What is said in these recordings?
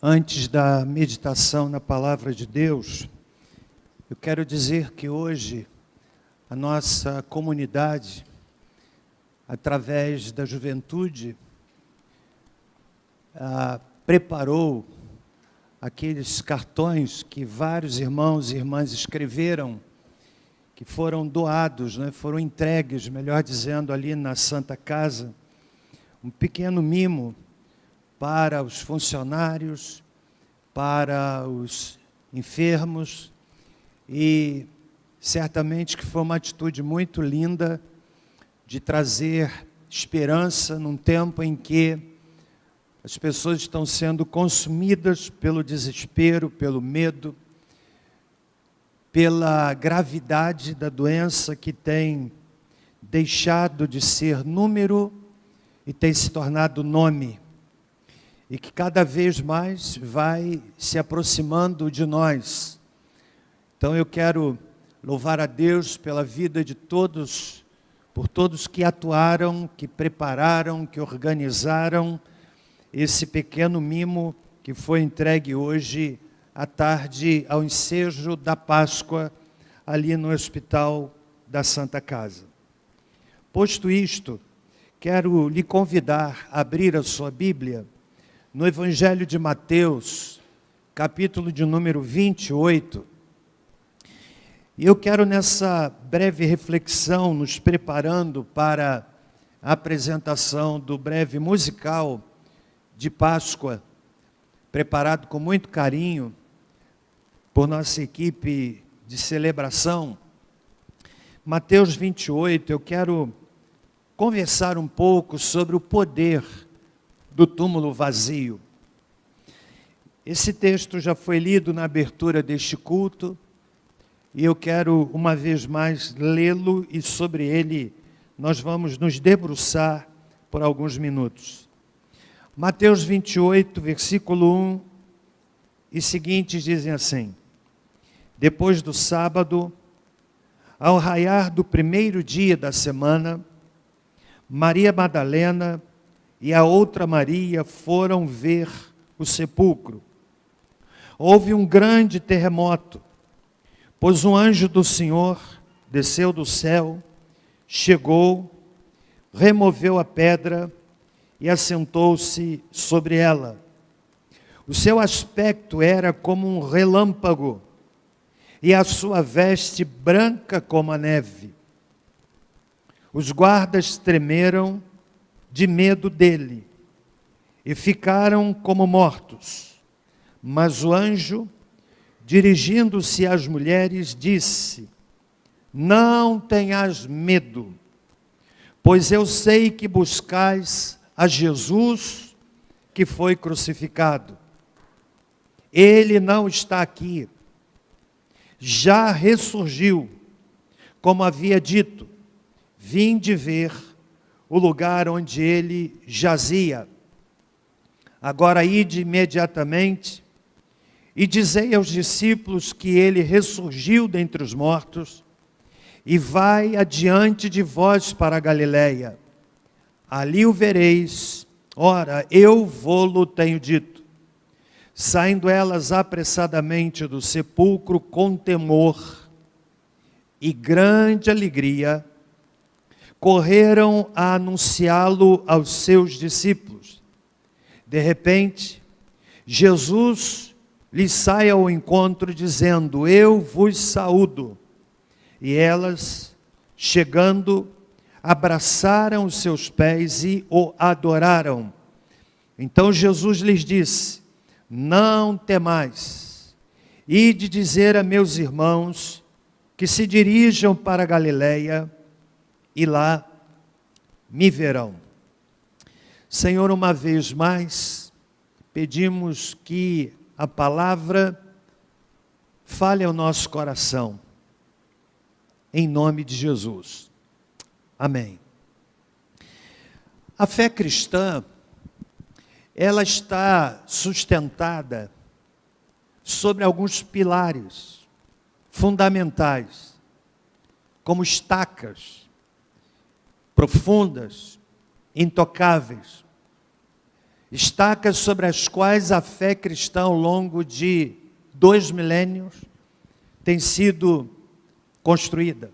Antes da meditação na Palavra de Deus, eu quero dizer que hoje a nossa comunidade, através da juventude, preparou aqueles cartões que vários irmãos e irmãs escreveram, que foram doados, foram entregues, melhor dizendo, ali na Santa Casa, um pequeno mimo para os funcionários, para os enfermos, e certamente que foi uma atitude muito linda de trazer esperança num tempo em que as pessoas estão sendo consumidas pelo desespero, pelo medo, pela gravidade da doença que tem deixado de ser número e tem se tornado nome, e que cada vez mais vai se aproximando de nós. Então eu quero louvar a Deus pela vida de todos, por todos que atuaram, que prepararam, que organizaram esse pequeno mimo que foi entregue hoje à tarde ao ensejo da Páscoa ali no Hospital da Santa Casa. Posto isto, quero lhe convidar a abrir a sua Bíblia no Evangelho de Mateus, capítulo de número 28. E eu quero nessa breve reflexão, nos preparando para a apresentação do breve musical de Páscoa, preparado com muito carinho por nossa equipe de celebração. Mateus 28, eu quero conversar um pouco sobre o poder do túmulo vazio. Esse texto já foi lido na abertura deste culto, e eu quero uma vez mais lê-lo, e sobre ele nós vamos nos debruçar por alguns minutos. Mateus 28, versículo 1 e seguintes dizem assim: Depois do sábado, ao raiar do primeiro dia da semana, Maria Madalena e a outra Maria foram ver o sepulcro. Houve um grande terremoto, pois um anjo do Senhor desceu do céu, chegou, removeu a pedra e assentou-se sobre ela. O seu aspecto era como um relâmpago, e a sua veste branca como a neve. Os guardas tremeram de medo dele e ficaram como mortos. Mas o anjo, dirigindo-se às mulheres, disse: Não tenhas medo, pois eu sei que buscais a Jesus que foi crucificado. Ele não está aqui, já ressurgiu, como havia dito. Vinde ver o lugar onde ele jazia. Agora ide imediatamente e dizei aos discípulos que ele ressurgiu dentre os mortos e vai adiante de vós para a Galileia. Ali o vereis. Ora, eu vô-lo tenho dito. Saindo elas apressadamente do sepulcro com temor e grande alegria, correram a anunciá-lo aos seus discípulos. De repente, Jesus lhes sai ao encontro, dizendo: Eu vos saúdo. E elas, chegando, abraçaram os seus pés e o adoraram. Então Jesus lhes disse: Não temais, ide dizer a meus irmãos que se dirijam para a Galileia, e lá me verão. Senhor, uma vez mais, pedimos que a palavra fale ao nosso coração, em nome de Jesus. Amém. A fé cristã, ela está sustentada sobre alguns pilares fundamentais, como estacas profundas, intocáveis. estacas sobre as quais a fé cristã ao longo de 2 milênios tem sido construída.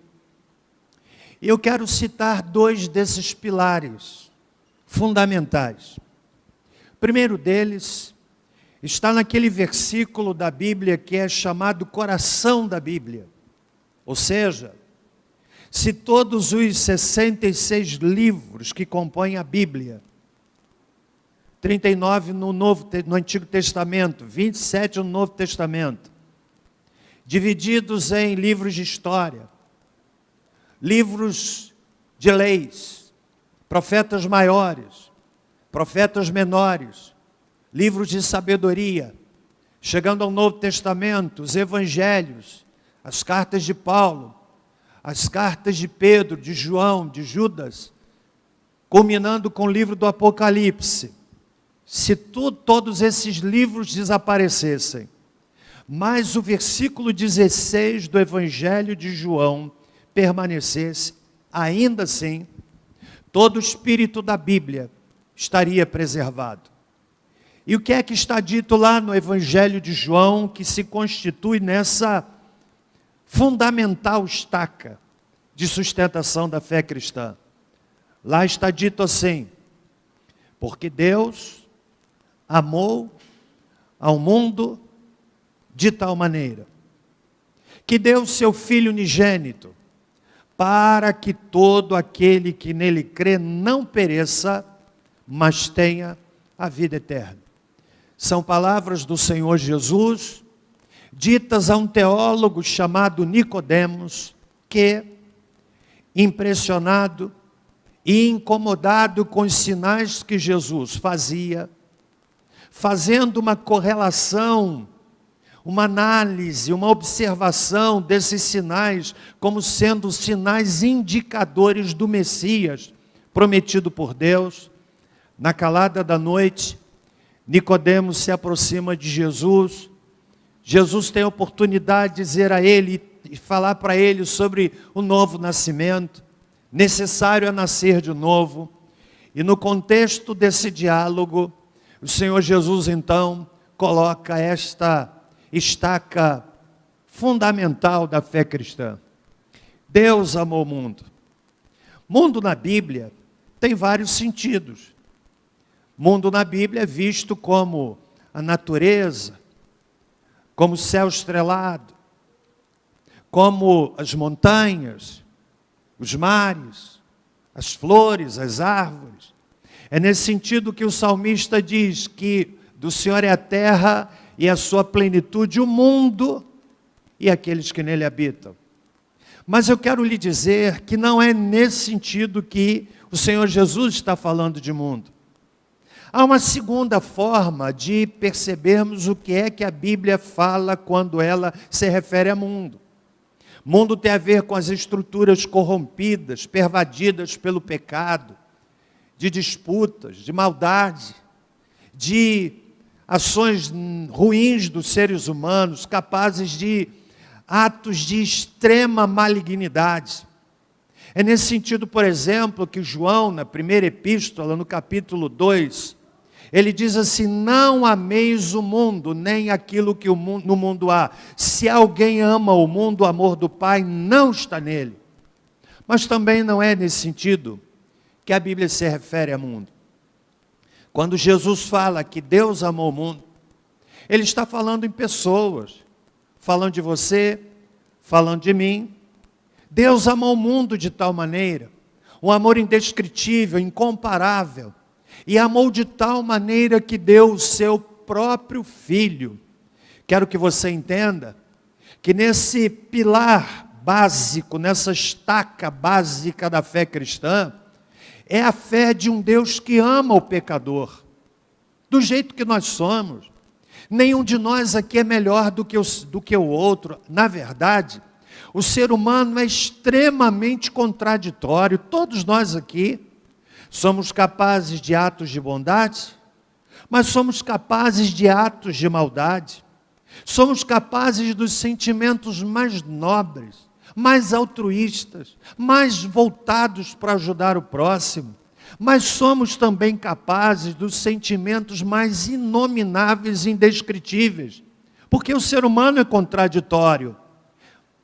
E eu quero citar 2 desses pilares fundamentais. O primeiro deles está naquele versículo da Bíblia que é chamado coração da Bíblia. Ou seja, se todos os 66 livros que compõem a Bíblia, 39 no Antigo Testamento, 27 no Novo Testamento, divididos em livros de história, livros de leis, profetas maiores, profetas menores, livros de sabedoria, chegando ao Novo Testamento, os evangelhos, as cartas de Paulo, as cartas de Pedro, de João, de Judas, culminando com o livro do Apocalipse. Se todos esses livros desaparecessem, mas o versículo 16 do Evangelho de João permanecesse, ainda assim, todo o espírito da Bíblia estaria preservado. E o que é que está dito lá no Evangelho de João, que se constitui nessa fundamental estaca de sustentação da fé cristã? Lá está dito assim: porque Deus amou ao mundo de tal maneira que deu seu Filho unigênito, para que todo aquele que nele crê não pereça, mas tenha a vida eterna. São palavras do Senhor Jesus, ditas a um teólogo chamado Nicodemos, que, impressionado e incomodado com os sinais que Jesus fazia, fazendo uma correlação, uma análise, uma observação desses sinais como sendo sinais indicadores do Messias prometido por Deus, na calada da noite, Nicodemos se aproxima de Jesus. Jesus tem a oportunidade de dizer a ele e falar para ele sobre o novo nascimento. Necessário é nascer de novo. E no contexto desse diálogo, o Senhor Jesus então coloca esta estaca fundamental da fé cristã. Deus amou o mundo. Mundo na Bíblia tem vários sentidos. Mundo na Bíblia é visto como a natureza, como o céu estrelado, como as montanhas, os mares, as flores, as árvores. É nesse sentido que o salmista diz que do Senhor é a terra e a sua plenitude, o mundo e aqueles que nele habitam. Mas eu quero lhe dizer que não é nesse sentido que o Senhor Jesus está falando de mundo. Há uma segunda forma de percebermos o que é que a Bíblia fala quando ela se refere a mundo. Mundo tem a ver com as estruturas corrompidas, pervadidas pelo pecado, de disputas, de maldade, de ações ruins dos seres humanos, capazes de atos de extrema malignidade. É nesse sentido, por exemplo, que João, na primeira epístola, no capítulo 2, ele diz assim: não ameis o mundo, nem aquilo que no mundo há. Se alguém ama o mundo, o amor do Pai não está nele. Mas também não é nesse sentido que a Bíblia se refere ao mundo. Quando Jesus fala que Deus amou o mundo, Ele está falando em pessoas, falando de você, falando de mim. Deus amou o mundo de tal maneira, um amor indescritível, incomparável, e amou de tal maneira que deu o seu próprio Filho. Quero que você entenda que nesse pilar básico, nessa estaca básica da fé cristã, é a fé de um Deus que ama o pecador, do jeito que nós somos. Nenhum de nós aqui é melhor do que o outro. Na verdade, o ser humano é extremamente contraditório. Todos nós aqui somos capazes de atos de bondade, mas somos capazes de atos de maldade. Somos capazes dos sentimentos mais nobres, mais altruístas, mais voltados para ajudar o próximo. mas somos também capazes dos sentimentos mais inomináveis e indescritíveis, porque o ser humano é contraditório.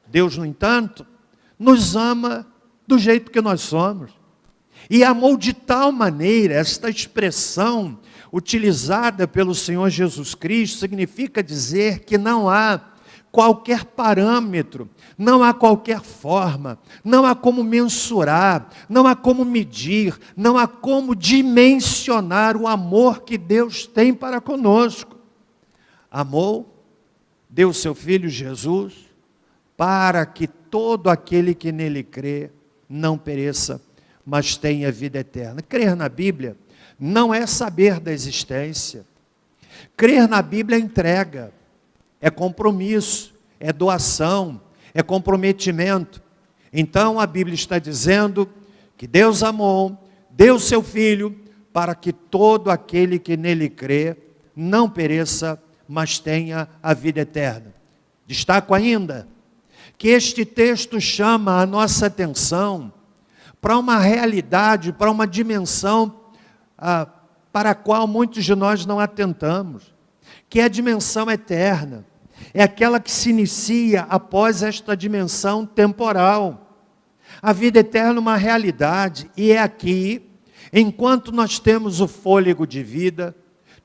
Deus, no entanto, nos ama do jeito que nós somos. E amou de tal maneira, esta expressão utilizada pelo Senhor Jesus Cristo significa dizer que não há qualquer parâmetro, não há qualquer forma, não há como mensurar, não há como medir, não há como dimensionar o amor que Deus tem para conosco. Amou, deu seu Filho Jesus, para que todo aquele que nele crê não pereça, mas tenha vida eterna. Crer na Bíblia não é saber da existência. Crer na Bíblia é entrega, é compromisso, é doação, é comprometimento. Então a Bíblia está dizendo que Deus amou, deu seu Filho, para que todo aquele que nele crê não pereça, mas tenha a vida eterna. Destaco ainda que este texto chama a nossa atenção para uma realidade, para uma dimensão para a qual muitos de nós não atentamos, que é a dimensão eterna, é aquela que se inicia após esta dimensão temporal. A vida eterna é uma realidade, e é aqui, enquanto nós temos o fôlego de vida,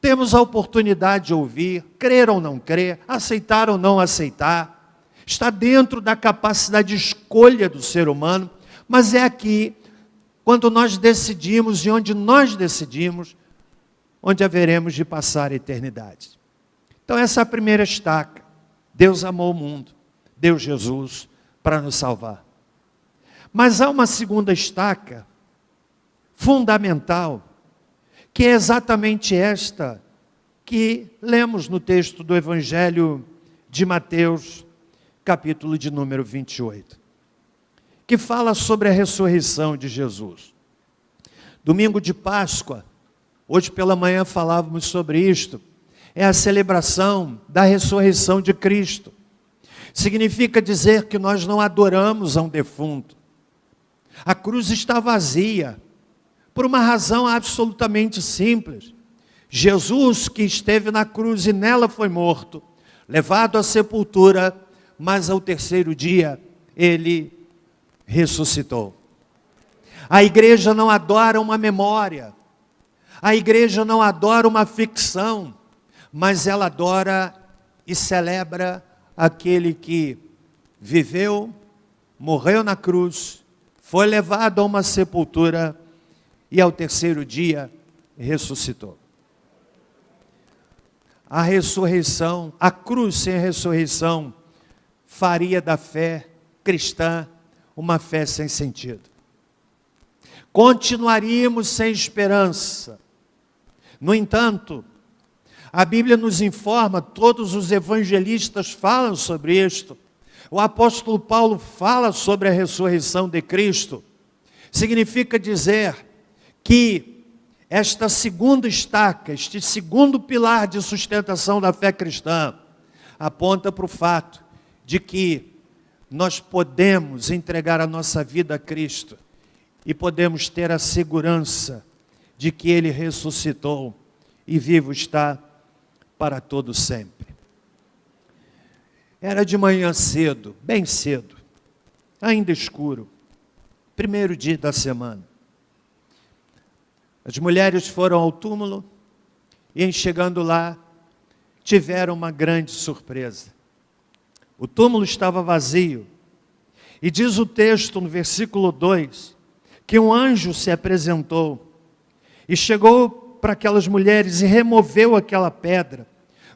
temos a oportunidade de ouvir, crer ou não crer, aceitar ou não aceitar, está dentro da capacidade de escolha do ser humano, mas é aqui, quando nós decidimos e onde nós decidimos, onde haveremos de passar a eternidade. Então essa é a primeira estaca. Deus amou o mundo, deu Jesus para nos salvar. Mas há uma segunda estaca, fundamental, que é exatamente esta que lemos no texto do Evangelho de Mateus, capítulo de número 28. Que fala sobre a ressurreição de Jesus. Domingo de Páscoa, hoje pela manhã falávamos sobre isto, é a celebração da ressurreição de Cristo. Significa dizer que nós não adoramos a um defunto. A cruz está vazia, por uma razão absolutamente simples. Jesus, que esteve na cruz e nela foi morto, levado à sepultura, mas ao terceiro dia ele ressuscitou. A igreja não adora uma memória, a igreja não adora uma ficção, mas ela adora e celebra aquele que viveu, morreu na cruz, foi levado a uma sepultura e ao terceiro dia ressuscitou. A ressurreição, a cruz sem a ressurreição, faria da fé cristã uma fé sem sentido. Continuaríamos sem esperança. No entanto, a Bíblia nos informa, todos os evangelistas falam sobre isto. O apóstolo Paulo fala sobre a ressurreição de Cristo. Significa dizer que esta segunda estaca, este segundo pilar de sustentação da fé cristã, aponta para o fato de que nós podemos entregar a nossa vida a Cristo e podemos ter a segurança de que Ele ressuscitou e vivo está para todo sempre. Era de manhã cedo, bem cedo, ainda escuro, primeiro dia da semana. As mulheres foram ao túmulo e, em chegando lá, tiveram uma grande surpresa. O túmulo estava vazio. E diz o texto no versículo 2, que um anjo se apresentou e chegou para aquelas mulheres e removeu aquela pedra.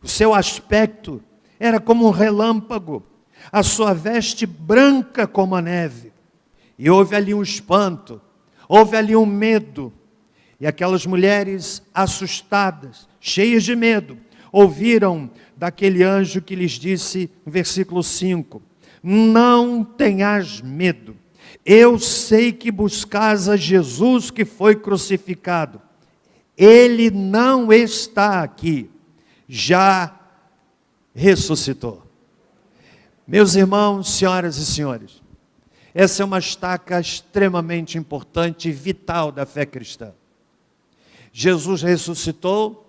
O seu aspecto era como um relâmpago, a sua veste branca como a neve. E houve ali um espanto, houve ali um medo. E aquelas mulheres assustadas, cheias de medo, ouviram daquele anjo que lhes disse, no versículo 5, não tenhas medo, eu sei que buscais a Jesus que foi crucificado, Ele não está aqui, já ressuscitou. Meus irmãos, senhoras e senhores, essa é uma estaca extremamente importante e vital da fé cristã. Jesus ressuscitou.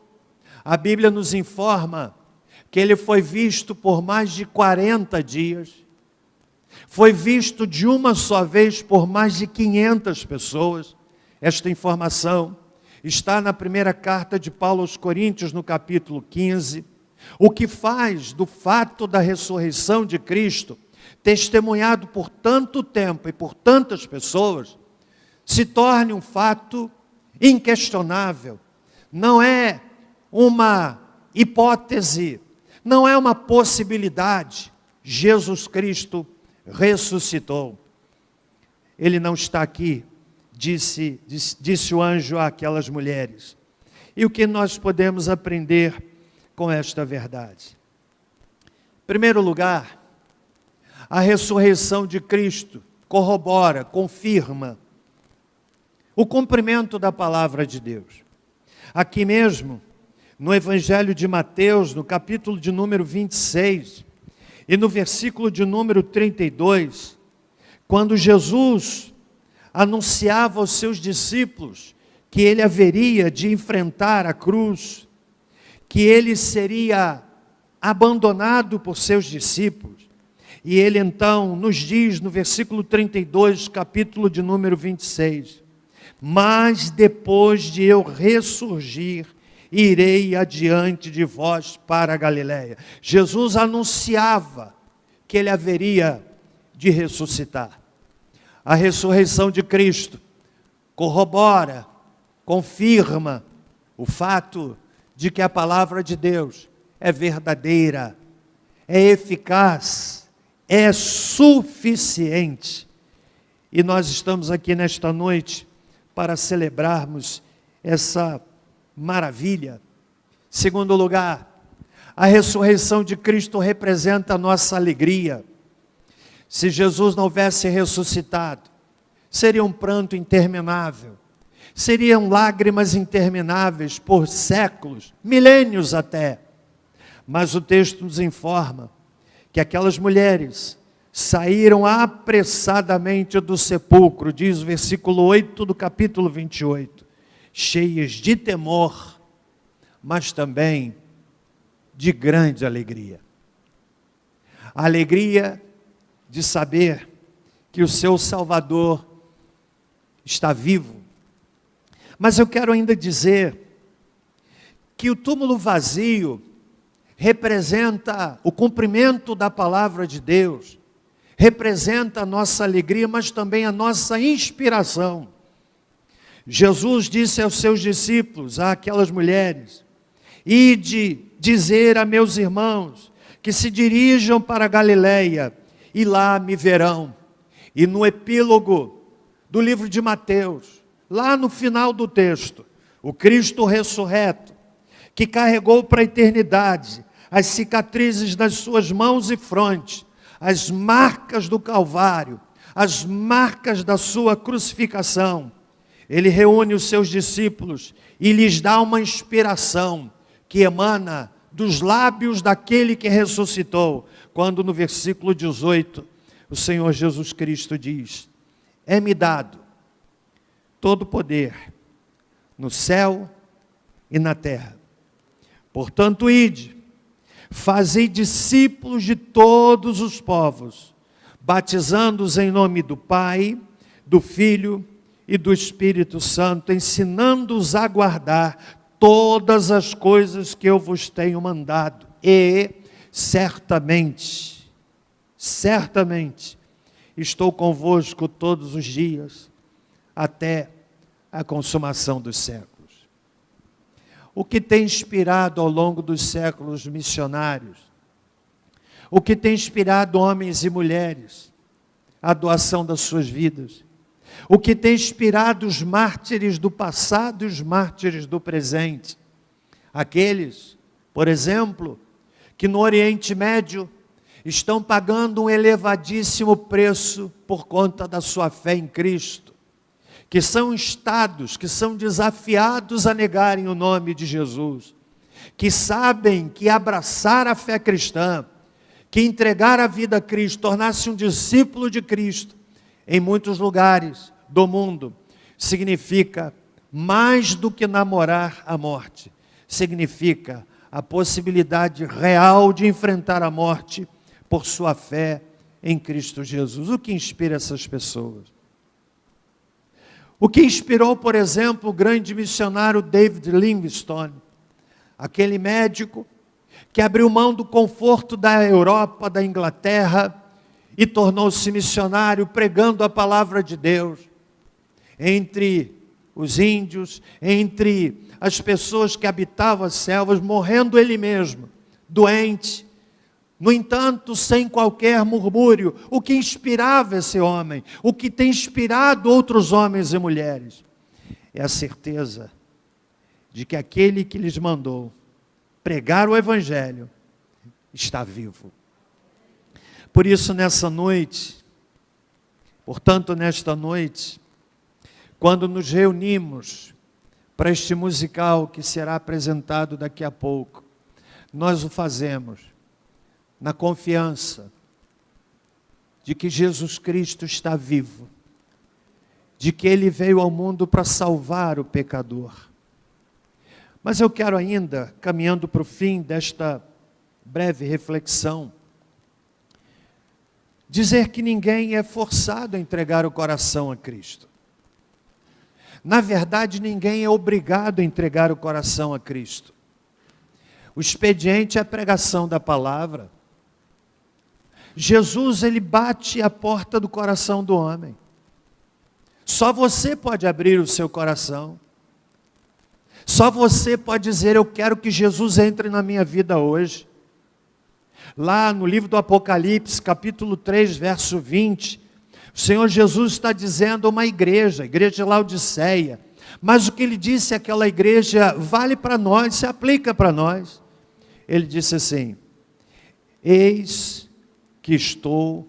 A Bíblia nos informa que ele foi visto por mais de 40 dias. Foi visto de uma só vez por mais de 500 pessoas. Esta informação está na primeira carta de Paulo aos Coríntios, no capítulo 15. O que faz do fato da ressurreição de Cristo, testemunhado por tanto tempo e por tantas pessoas, se torne um fato inquestionável. Não é uma hipótese, não é uma possibilidade. Jesus Cristo ressuscitou. Ele não está aqui, disse o anjo àquelas mulheres. E o que nós podemos aprender com esta verdade? Em primeiro lugar, a ressurreição de Cristo corrobora, confirma o cumprimento da palavra de Deus. Aqui mesmo, no Evangelho de Mateus, no capítulo de número 26, e no versículo de número 32, quando Jesus anunciava aos seus discípulos que ele haveria de enfrentar a cruz, que ele seria abandonado por seus discípulos, e ele então nos diz no versículo 32, capítulo de número 26, mas depois de eu ressurgir, irei adiante de vós para a Galileia. Jesus anunciava que ele haveria de ressuscitar. A ressurreição de Cristo corrobora, confirma o fato de que a palavra de Deus é verdadeira, é eficaz, é suficiente. E nós estamos aqui nesta noite para celebrarmos essa maravilha. Segundo lugar, a ressurreição de Cristo representa a nossa alegria. Se Jesus não houvesse ressuscitado, seria um pranto interminável, seriam lágrimas intermináveis por séculos, milênios até. Mas o texto nos informa que aquelas mulheres saíram apressadamente do sepulcro, diz o versículo 8 do capítulo 28, cheias de temor, mas também de grande alegria. A alegria de saber que o seu Salvador está vivo. Mas eu quero ainda dizer que o túmulo vazio representa o cumprimento da palavra de Deus, representa a nossa alegria, mas também a nossa inspiração. Jesus disse aos seus discípulos, àquelas mulheres, ide dizer a meus irmãos que se dirijam para a Galileia e lá me verão. E no epílogo do livro de Mateus, lá no final do texto, o Cristo ressurreto, que carregou para a eternidade as cicatrizes das suas mãos e fronte, as marcas do Calvário, as marcas da sua crucificação, ele reúne os seus discípulos e lhes dá uma inspiração que emana dos lábios daquele que ressuscitou, quando no versículo 18, o Senhor Jesus Cristo diz, é-me dado todo o poder no céu e na terra. Portanto, ide, fazei discípulos de todos os povos, batizando-os em nome do Pai, do Filho e do Espírito Santo, ensinando-os a guardar todas as coisas que eu vos tenho mandado. E certamente, estou convosco todos os dias, até a consumação dos séculos. O que tem inspirado ao longo dos séculos missionários, o que tem inspirado homens e mulheres, a doação das suas vidas, o que tem inspirado os mártires do passado e os mártires do presente, aqueles, por exemplo, que no Oriente Médio estão pagando um elevadíssimo preço por conta da sua fé em Cristo, que são estados que são desafiados a negarem o nome de Jesus, que sabem que abraçar a fé cristã, que entregar a vida a Cristo, tornar-se um discípulo de Cristo, em muitos lugares do mundo, significa mais do que namorar a morte, significa a possibilidade real de enfrentar a morte por sua fé em Cristo Jesus. O que inspira essas pessoas? O que inspirou, por exemplo, o grande missionário David Livingstone, aquele médico que abriu mão do conforto da Europa, da Inglaterra, e tornou-se missionário pregando a palavra de Deus entre os índios, entre as pessoas que habitavam as selvas, morrendo ele mesmo, doente. No entanto, sem qualquer murmúrio. O que inspirava esse homem, o que tem inspirado outros homens e mulheres, é a certeza de que aquele que lhes mandou pregar o Evangelho está vivo. Por isso, nesta noite, quando nos reunimos para este musical que será apresentado daqui a pouco, nós o fazemos na confiança de que Jesus Cristo está vivo, de que Ele veio ao mundo para salvar o pecador. Mas eu quero ainda, caminhando para o fim desta breve reflexão, dizer que ninguém é forçado a entregar o coração a Cristo. Na verdade, ninguém é obrigado a entregar o coração a Cristo. O expediente é a pregação da palavra. Jesus, ele bate a porta do coração do homem. Só você pode abrir o seu coração. Só você pode dizer: eu quero que Jesus entre na minha vida hoje. Lá no livro do Apocalipse, capítulo 3, verso 20, o Senhor Jesus está dizendo a uma igreja, a igreja de Laodiceia, mas o que ele disse àquela igreja vale para nós, se aplica para nós. Ele disse assim: eis que estou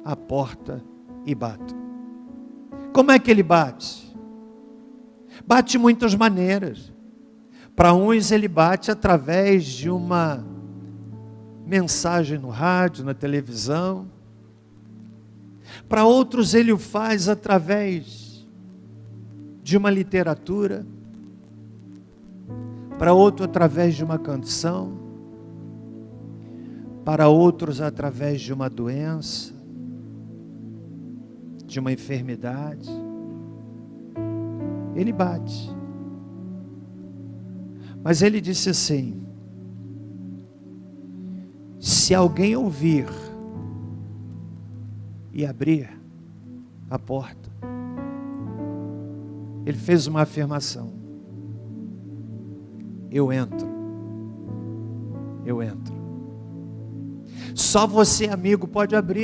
à porta e bato. Como é que ele bate? Bate de muitas maneiras. Para uns ele bate através de uma mensagem no rádio, na televisão. Para outros ele o faz através de uma literatura. Para outro através de uma canção. Para outros através de uma doença, de uma enfermidade. Ele bate. Mas ele disse assim: se alguém ouvir e abrir a porta, ele fez uma afirmação: eu entro. Eu entro. Só você, amigo, pode abrir